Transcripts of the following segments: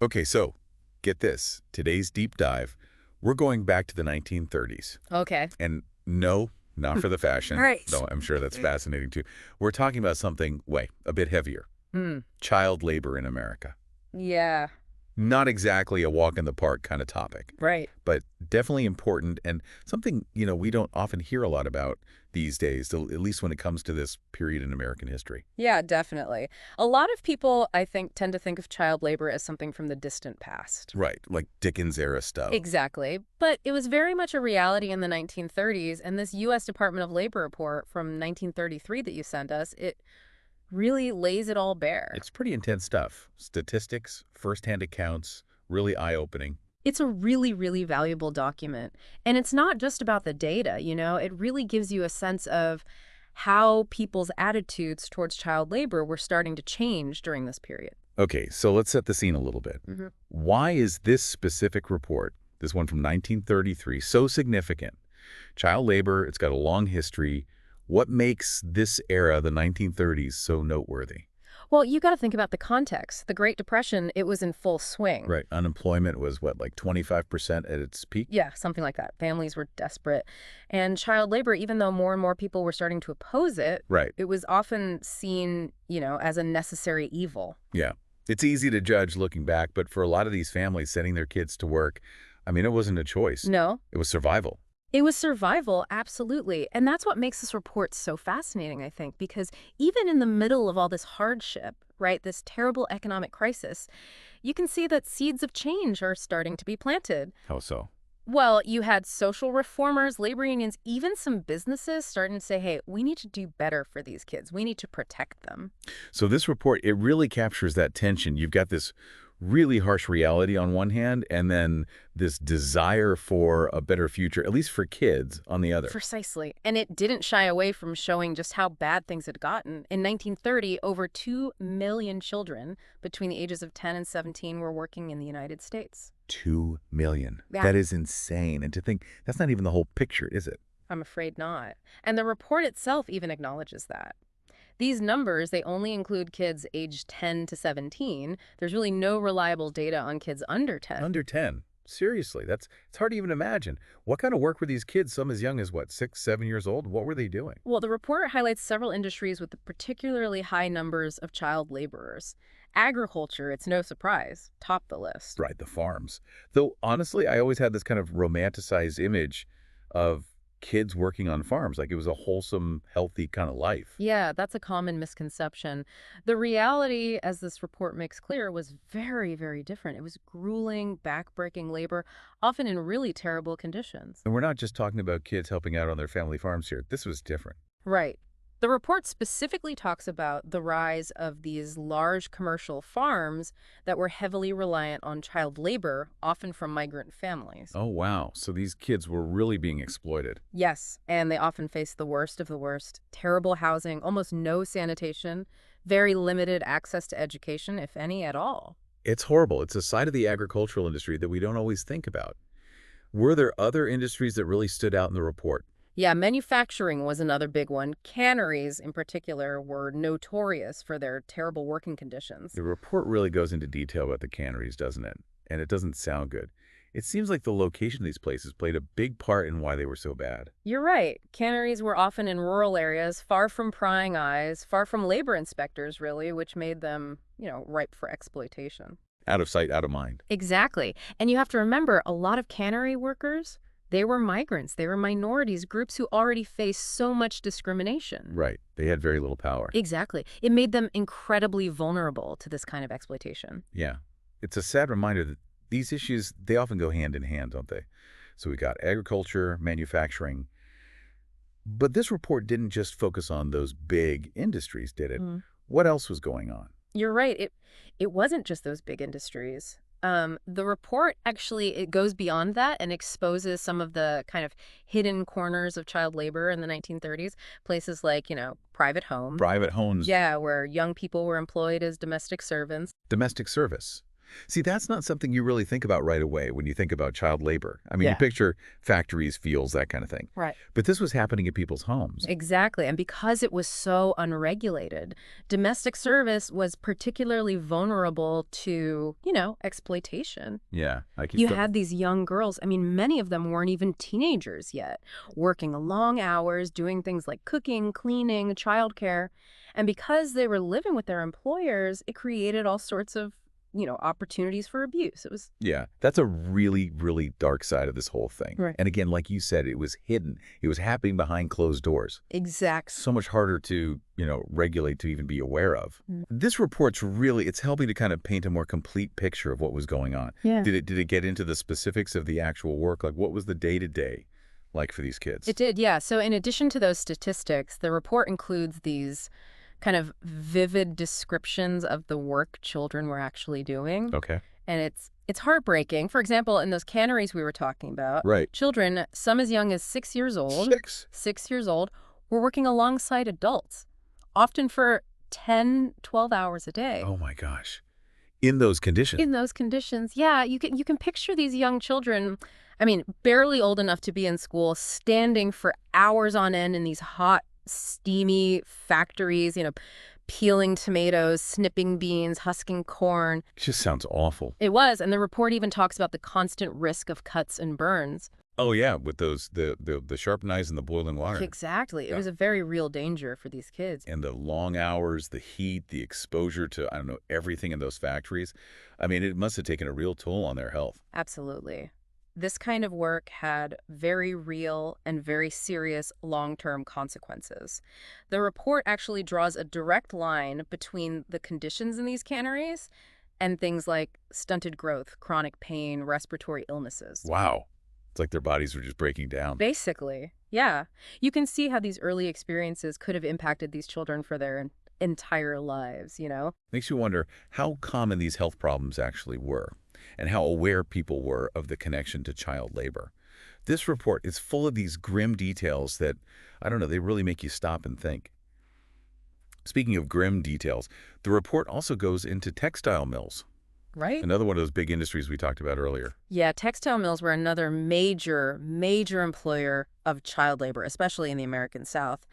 Okay, so get this. Today's deep dive, we're going back to the 1930s. Okay. And no, not for the fashion, Right. though I'm sure that's fascinating too. We're talking about something, a bit heavier. Hmm. Child labor in America. Yeah. Not exactly a walk in the park kind of topic, Right. but definitely important and something, we don't often hear a lot about these days, at least when it comes to this period in American history. Yeah, definitely. A lot of people, I think, tend to think of child labor as something from the distant past. Right, like Dickens era stuff. Exactly. But it was very much a reality in the 1930s, and this U.S. Department of Labor report from 1933 that you sent us, it really lays it all bare. It's pretty intense stuff. Statistics, firsthand accounts, really eye-opening. It's a really, really valuable document. And it's not just about the data, it really gives you a sense of how people's attitudes towards child labor were starting to change during this period. Okay, so let's set the scene a little bit. Hmm. Why is this specific report, this one from 1933, so significant? Child labor, it's got a long history. What makes this era, the 1930s, so noteworthy? Well, you got to think about the context. The Great Depression, it was in full swing. Right, unemployment was what, like 25% at its peak? Yeah, something like that. Families were desperate. And child labor, even though more and more people were starting to oppose it, Right, it was often seen, as a necessary evil. yeah. It's easy to judge looking back, but for a lot of these families sending their kids to work, I mean, it wasn't a choice. No, It was survival. it was survival, absolutely. And that's what makes this report so fascinating, I think, because even in the middle of all this hardship, right, this terrible economic crisis, you can see that seeds of change are starting to be planted. How so? Well, you had social reformers, labor unions, even some businesses starting to say, hey, we need to do better for these kids. We need to protect them. So this report, it really captures that tension. You've got this really harsh reality on one hand, and then this desire for a better future, at least for kids, on the other. Precisely. And it didn't shy away from showing just how bad things had gotten. In 1930, over 2 million children between the ages of 10 and 17 were working in the United States. 2 million. Yeah. That is insane. And to think, that's not even the whole picture, is it? I'm afraid not. And the report itself even acknowledges that. These numbers, they only include kids aged 10 to 17. There's really no reliable data on kids under 10. Under 10. Seriously, it's hard to even imagine. What kind of work were these kids, some as young as, what, 6, 7 years old? What were they doing? Well, the report highlights several industries with particularly high numbers of child laborers. Agriculture, it's no surprise, topped the list. Right, the farms. Though, honestly, I always had this kind of romanticized image of kids working on farms, like it was a wholesome, healthy kind of life. Yeah, that's a common misconception. The reality, as this report makes clear, was very, very different. It was grueling, backbreaking labor, often in really terrible conditions. And we're not just talking about kids helping out on their family farms here. This was different. Right. The report specifically talks about the rise of these large commercial farms that were heavily reliant on child labor, often from migrant families. Oh, wow. So these kids were really being exploited. Yes, and they often face the worst of the worst. Terrible housing, almost no sanitation, very limited access to education, if any at all. It's horrible. It's a side of the agricultural industry that we don't always think about. Were there other industries that really stood out in the report? Yeah, manufacturing was another big one. Canneries, in particular, were notorious for their terrible working conditions. The report really goes into detail about the canneries, doesn't it? And it doesn't sound good. It seems like the location of these places played a big part in why they were so bad. You're right. Canneries were often in rural areas, far from prying eyes, far from labor inspectors, really, which made them, ripe for exploitation. Out of sight, out of mind. Exactly. And you have to remember, a lot of cannery workers, they were migrants. They were minorities, groups who already faced so much discrimination. Right. They had very little power. Exactly. It made them incredibly vulnerable to this kind of exploitation. Yeah. It's a sad reminder that these issues, they often go hand in hand, don't they? So we got agriculture, manufacturing. But this report didn't just focus on those big industries, did it? What else was going on? You're right. It wasn't just those big industries. The report actually, it goes beyond that and exposes some of the kind of hidden corners of child labor in the 1930s. Places like, private homes. Private homes. Yeah, where young people were employed as domestic servants. Domestic service. See, that's not something you really think about right away when you think about child labor. I mean, you Yeah. picture factories, fields, that kind of thing. Right. But this was happening in people's homes. Exactly. And because it was so unregulated, domestic service was particularly vulnerable to, exploitation. Yeah, I keep You going. had these young girls, I mean, many of them weren't even teenagers yet, working long hours, doing things like cooking, cleaning, childcare. And because they were living with their employers, it created all sorts of, opportunities for abuse. It was Yeah, that's a really, really dark side of this whole thing. right. And again, like you said, it was hidden. It was happening behind closed doors. Exact. So much harder to, regulate, to even be aware of. Mm. This report's really, it's helping to kind of paint a more complete picture of what was going on. Yeah. Did it get into the specifics of the actual work? Like, what was the day-to-day like for these kids? It did, yeah. So in addition to those statistics, the report includes these kind of vivid descriptions of the work children were actually doing. Okay. And it's heartbreaking. For example, in those canneries we were talking about, Right. children, some as young as 6 years old, 6? 6 years old, were working alongside adults, often for 10, 12 hours a day. Oh my gosh. In those conditions. In those conditions, yeah, you can picture these young children, I mean, barely old enough to be in school, standing for hours on end in these hot, steamy factories, peeling tomatoes, snipping beans, husking corn. It just sounds awful. It was, and the report even talks about the constant risk of cuts and burns. Oh yeah, with those the sharp knives and the boiling water. Exactly. It Yeah. was a very real danger for these kids. And the long hours, the heat, the exposure to, I don't know, everything in those factories. I mean, it must have taken a real toll on their health. Absolutely. This kind of work had very real and very serious long-term consequences. The report actually draws a direct line between the conditions in these canneries and things like stunted growth, chronic pain, respiratory illnesses. Wow. It's like their bodies were just breaking down. Basically, yeah. You can see how these early experiences could have impacted these children for their entire lives. Makes you wonder how common these health problems actually were and how aware people were of the connection to child labor. This report is full of these grim details that, I don't know, they really make you stop and think. Speaking of grim details, the report also goes into textile mills, Right? another one of those big industries we talked about earlier. Yeah, textile mills were another major, major employer of child labor, especially in the American South.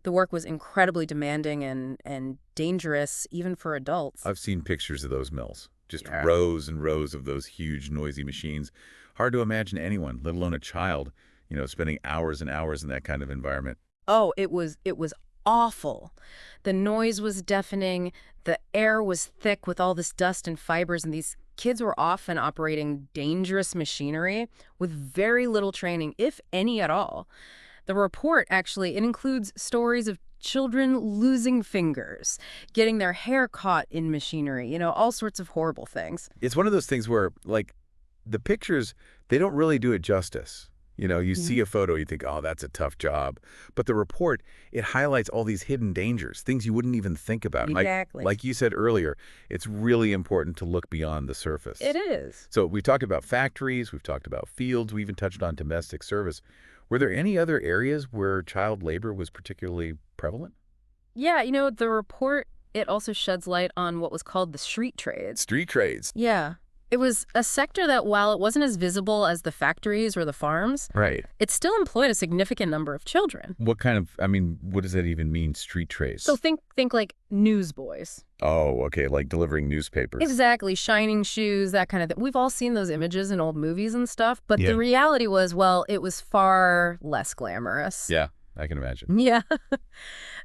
The work was incredibly demanding and dangerous, even for adults. I've seen pictures of those mills, just Yeah. rows and rows of those huge, noisy machines. Hard to imagine anyone, let alone a child, spending hours and hours in that kind of environment. Oh, it was awful. The noise was deafening. The air was thick with all this dust and fibers, and these kids were often operating dangerous machinery with very little training, if any at all. The report actually, it includes stories of children losing fingers, getting their hair caught in machinery, all sorts of horrible things. It's one of those things where, like, the pictures, they don't really do it justice. You see a photo, you think, oh, that's a tough job. But the report, it highlights all these hidden dangers, things you wouldn't even think about. Exactly. Like you said earlier, it's really important to look beyond the surface. It is. So we've talked about factories, we've talked about fields, we even touched on domestic service. Were there any other areas where child labor was particularly prevalent? Yeah, the report, it also sheds light on what was called the street trades. Street trades. Yeah. It was a sector that, while it wasn't as visible as the factories or the farms, Right. it still employed a significant number of children. What does that even mean, street trades? So think like newsboys. Oh, okay, like delivering newspapers. Exactly, shining shoes, that kind of thing. We've all seen those images in old movies and stuff, but Yeah. the reality was, well, it was far less glamorous. Yeah, I can imagine. Yeah.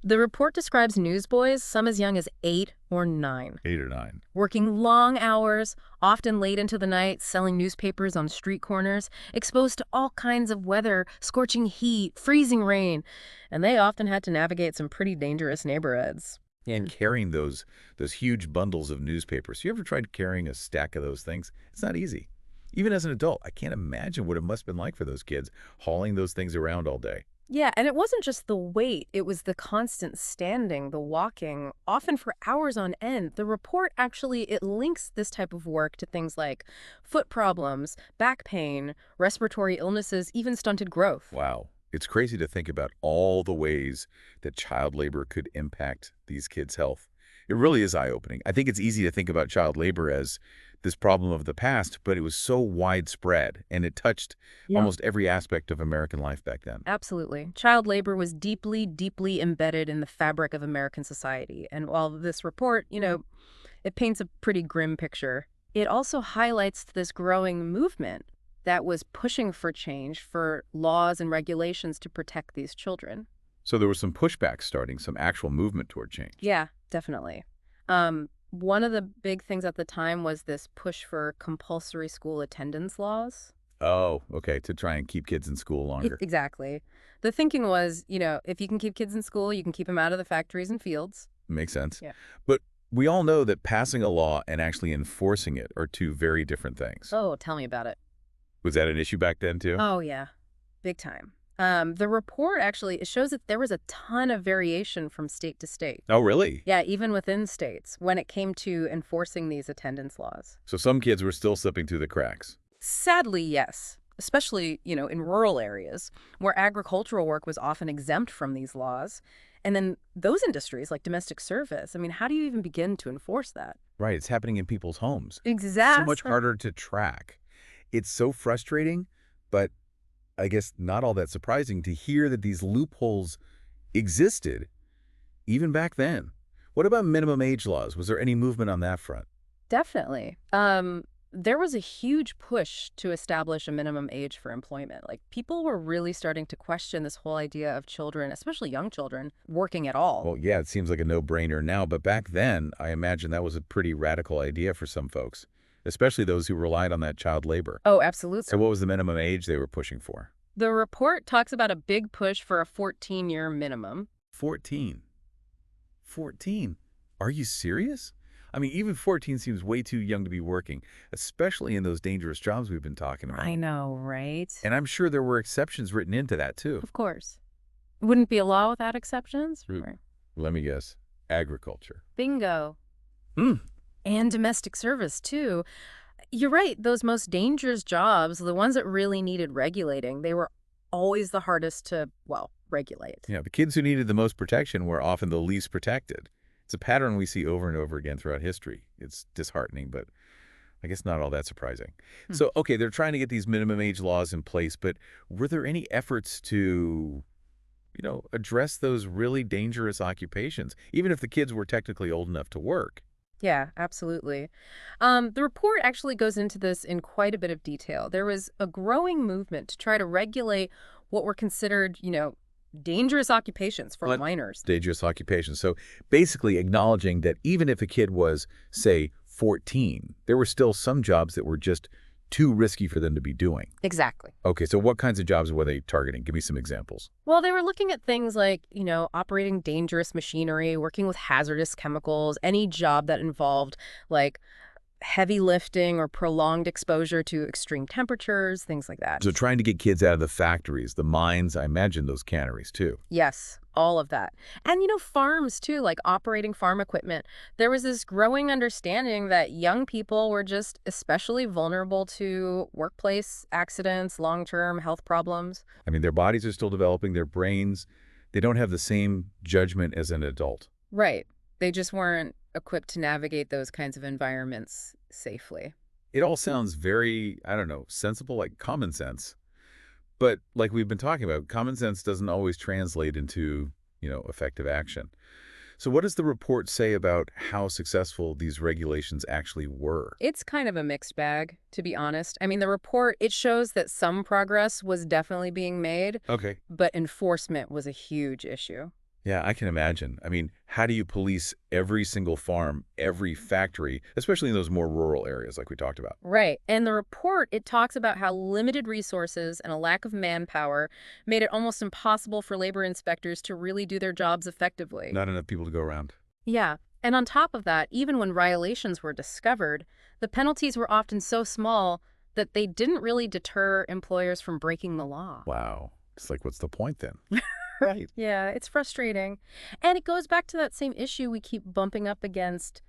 The report describes newsboys, some as young as 8 or 9. 8 or 9. Working long hours, often late into the night, selling newspapers on street corners, exposed to all kinds of weather, scorching heat, freezing rain, and they often had to navigate some pretty dangerous neighborhoods. And carrying those huge bundles of newspapers. You ever tried carrying a stack of those things? It's not easy. Even as an adult, I can't imagine what it must have been like for those kids, hauling those things around all day. Yeah, and it wasn't just the weight, it was the constant standing, the walking, often for hours on end. The report actually, it links this type of work to things like foot problems, back pain, respiratory illnesses, even stunted growth. Wow. It's crazy to think about all the ways that child labor could impact these kids' health. It really is eye-opening. I think it's easy to think about child labor as this problem of the past, but it was so widespread, and it touched Yeah. almost every aspect of American life back then. Absolutely. Child labor was deeply, deeply embedded in the fabric of American society. And while this report, it paints a pretty grim picture, it also highlights this growing movement that was pushing for change, for laws and regulations to protect these children. So there was some pushback starting, some actual movement toward change. Yeah, definitely. One of the big things at the time was this push for compulsory school attendance laws. Oh, okay, to try and keep kids in school longer. Exactly. The thinking was, if you can keep kids in school, you can keep them out of the factories and fields. Makes sense. Yeah. But we all know that passing a law and actually enforcing it are two very different things. Oh, tell me about it. Was that an issue back then, too? Oh, yeah. Big time. The report actually, it shows that there was a ton of variation from state to state. Oh, really? Yeah, even within states when it came to enforcing these attendance laws. So some kids were still slipping through the cracks. Sadly, yes. Especially, in rural areas where agricultural work was often exempt from these laws. And then those industries like domestic service, I mean, how do you even begin to enforce that? Right, it's happening in people's homes. So Exactly. much harder to track. It's so frustrating, but I guess not all that surprising to hear that these loopholes existed even back then. What about minimum age laws? Was there any movement on that front? Definitely. There was a huge push to establish a minimum age for employment. Like, people were really starting to question this whole idea of children, especially young children, working at all. Well, yeah, it seems like a no-brainer now, but back then, I imagine that was a pretty radical idea for some folks, especially those who relied on that child labor. Oh, absolutely. So what was the minimum age they were pushing for? The report talks about a big push for a 14-year minimum. 14. 14? Are you serious? I mean, even 14 seems way too young to be working, especially in those dangerous jobs we've been talking about. I know, right? And I'm sure there were exceptions written into that, too. Of course. Wouldn't be a law without exceptions. Hmm. Right. Let me guess. Agriculture. Bingo. Hmm. And domestic service, too. You're right. Those most dangerous jobs, the ones that really needed regulating, they were always the hardest to, regulate. Yeah, the kids who needed the most protection were often the least protected. It's a pattern we see over and over again throughout history. It's disheartening, but I guess not all that surprising. So, okay, they're trying to get these minimum age laws in place, but were there any efforts to, address those really dangerous occupations, even if the kids were technically old enough to work? Yeah, absolutely. The report actually goes into this in quite a bit of detail. There was a growing movement to try to regulate what were considered, dangerous occupations for minors. Dangerous occupations. So basically acknowledging that even if a kid was, say, 14, there were still some jobs that were just too risky for them to be doing. Exactly. Okay, so what kinds of jobs were they targeting? Give me some examples. Well, they were looking at things like, operating dangerous machinery, working with hazardous chemicals, any job that involved, like, heavy lifting or prolonged exposure to extreme temperatures, things like that. So trying to get kids out of the factories, the mines, I imagine those canneries too. Yes, all of that. And, farms too, like operating farm equipment. There was this growing understanding that young people were just especially vulnerable to workplace accidents, long-term health problems. I mean, their bodies are still developing, their brains, they don't have the same judgment as an adult. Right. They just weren't equipped to navigate those kinds of environments safely. It all sounds very, I don't know, sensible, like common sense. But like we've been talking about, common sense doesn't always translate into, effective action. So what does the report say about how successful these regulations actually were? It's kind of a mixed bag, to be honest. I mean, the report, it shows that some progress was definitely being made, Okay. but enforcement was a huge issue. Yeah, I can imagine. I mean, how do you police every single farm, every factory, especially in those more rural areas like we talked about? Right. And the report, it talks about how limited resources and a lack of manpower made it almost impossible for labor inspectors to really do their jobs effectively. Not enough people to go around. Yeah. And on top of that, even when violations were discovered, the penalties were often so small that they didn't really deter employers from breaking the law. Wow. It's like, what's the point then? Right. Yeah, it's frustrating. And it goes back to that same issue we keep bumping up against: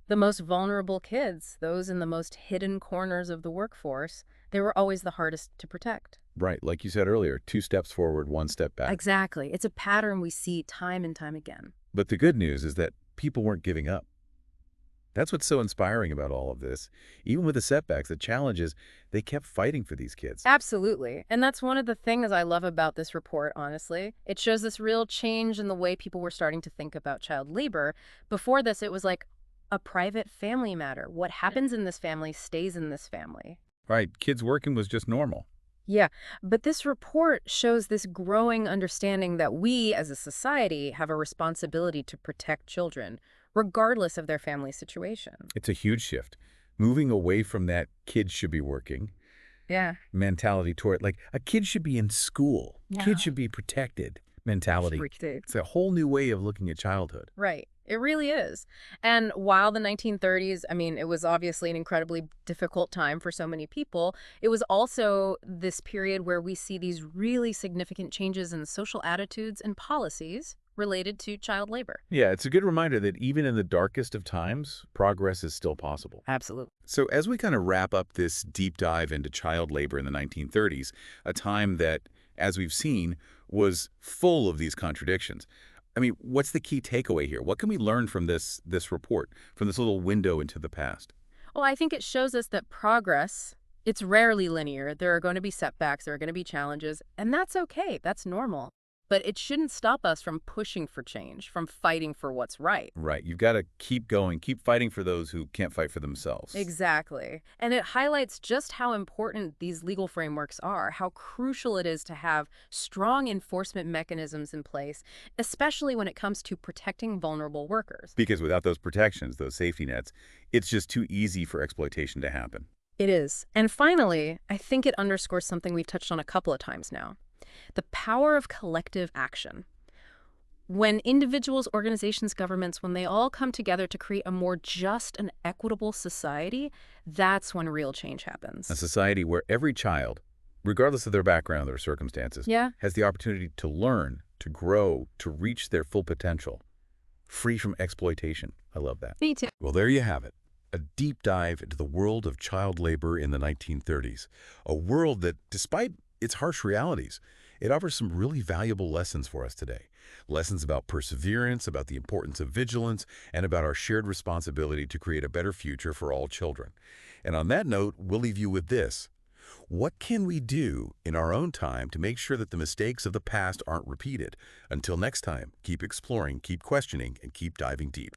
the most vulnerable kids, those in the most hidden corners of the workforce. They were always the hardest to protect. Right. Like you said earlier, 2 steps forward, 1 step back. Exactly. It's a pattern we see time and time again. But the good news is that people weren't giving up. That's what's so inspiring about all of this. Even with the setbacks, the challenges, they kept fighting for these kids. Absolutely. And that's one of the things I love about this report, honestly. It shows this real change in the way people were starting to think about child labor. Before this, it was like a private family matter. What happens in this family stays in this family. Right, kids working was just normal. Yeah, but this report shows this growing understanding that we as a society have a responsibility to protect children, regardless of their family situation. It's a huge shift. Moving away from that kids should be working Yeah. mentality toward, like, a kid should be in school. Kids Yeah. should be protected mentality. Restricted. It's a whole new way of looking at childhood. Right. It really is. And while the 1930s, I mean, it was obviously an incredibly difficult time for so many people, it was also this period where we see these really significant changes in social attitudes and policies related to child labor. Yeah, it's a good reminder that even in the darkest of times, progress is still possible. Absolutely. So as we kind of wrap up this deep dive into child labor in the 1930s, a time that, as we've seen, was full of these contradictions, I mean, what's the key takeaway here? What can we learn from this report, from this little window into the past? Well, I think it shows us that progress, it's rarely linear. There are going to be setbacks, there are going to be challenges, and that's okay. That's normal. But it shouldn't stop us from pushing for change, from fighting for what's right. Right, you've got to keep going, keep fighting for those who can't fight for themselves. Exactly. And it highlights just how important these legal frameworks are, how crucial it is to have strong enforcement mechanisms in place, especially when it comes to protecting vulnerable workers. Because without those protections, those safety nets, it's just too easy for exploitation to happen. It is. And finally, I think it underscores something we've touched on a couple of times now. The power of collective action. When individuals, organizations, governments, when they all come together to create a more just and equitable society, that's when real change happens. A society where every child, regardless of their background or circumstances, Yeah. has the opportunity to learn, to grow, to reach their full potential, free from exploitation. I love that. Me too. Well, there you have it. A deep dive into the world of child labor in the 1930s. A world that, despite its harsh realities, it offers some really valuable lessons for us today. Lessons about perseverance, about the importance of vigilance, and about our shared responsibility to create a better future for all children. And on that note, we'll leave you with this. What can we do in our own time to make sure that the mistakes of the past aren't repeated? Until next time, keep exploring, keep questioning, and keep diving deep.